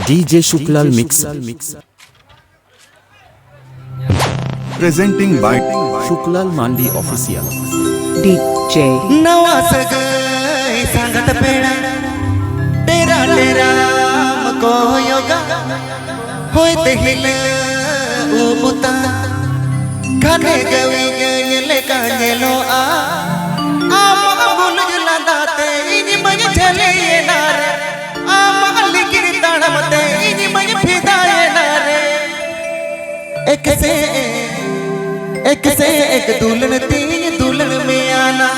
DJ Shuklal Mix. Presenting by Shuklal Mandi Official. DJ नवास गए संगत पेड़ा तेरा तेरा मको योगा होए तेहिले उबुता खाने गवी गए ले कांगेलो आमा बुल जला दाते इनी मगे चले ये नारे आमा लिखिर ताड़मते इनी मगे फिदाए नारे एक से एक दुल्हन तीन दुल्हन में आना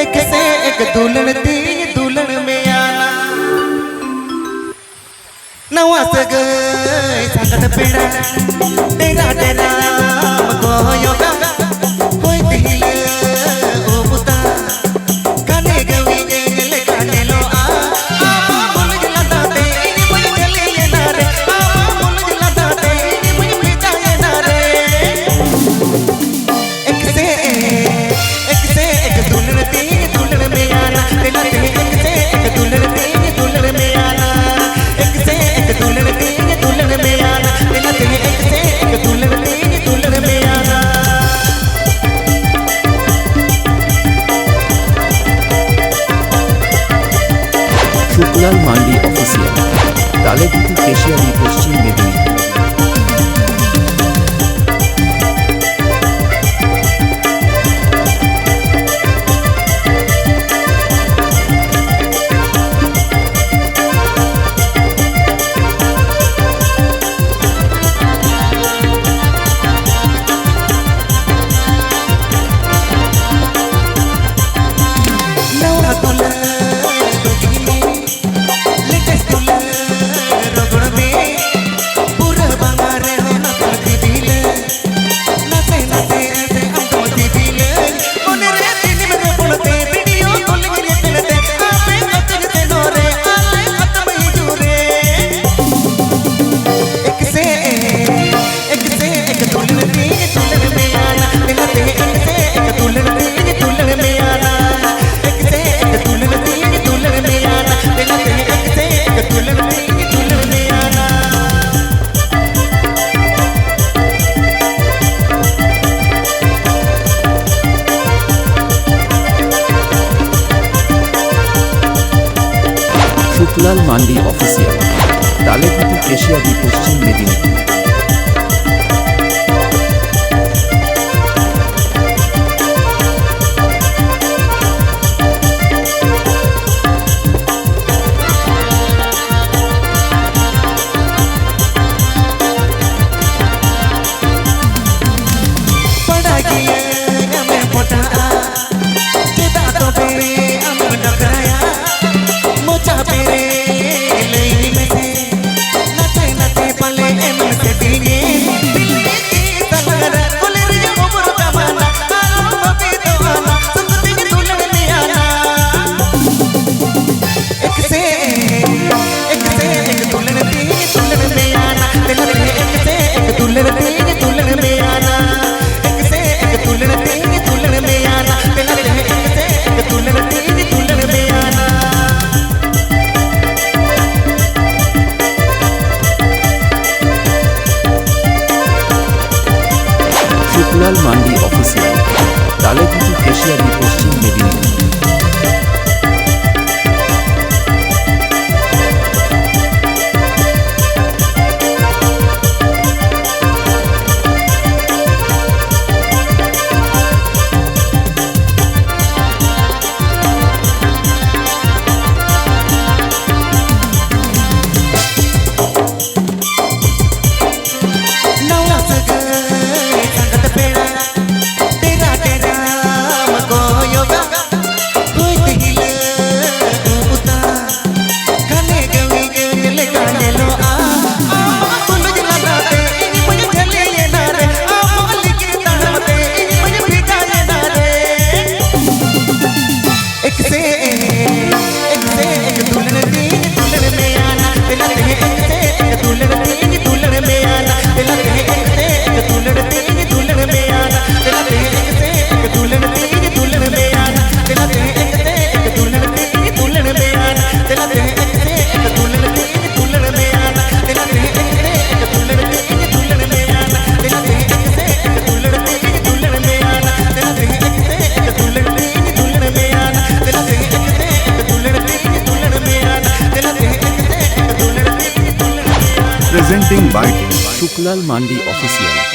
एक से एक दुल्हन तीन दुल्हन में आना नवास गए संगत पेड़ा तेरा तेरा मको योगा होए दिल ओ बुता काने गवी गले काने लो आमा बुल जला दाते इनी मुझे चले ये नारे आमा बुल जला दाते इनी मुझे पीता ये नारे एक से एक दुल्हन तीन दुल्हन में आना तेरा एक से एक दुल्हन तीन दुल्हन में आना एक से एक दुल्हन तीन दुल्हन में आना तेरा एक से एक दुल्हन तीन दुल्हन में आना Shuklal Mandi Official. Talegutu Keshiari Poschim Medinipur. Naura तुला बजनी लेटेस्ट तुला रगड़ में पूरा बंगारे हो ना तुलती दिले नसे नसे ऐसे हम तुलती दिले मोने रे दिन में बोलते वीडियो कॉल गिरे तेरे आपे कचरे नोरे आले खत्म ही जुरे एक से एक दुल्हन तीन दुल्हन में आना तेरा एक से एक दुल्हन तीन दुल्हन में आना एक से एक दुल्हन तीन दुल्हन में आना तेरा एक से एक दुल्हन तीन दुल्हन में आना Shuklal Mandi Official. Talegutu Keshiari Poschim Medinipur. पड़ा गया हमें पोटा जेदा तो बे हमें डकराया मोचा पेरे लेनी में से नचे नचे पले एमन से दी Presenting by Shuklal Mandi Official.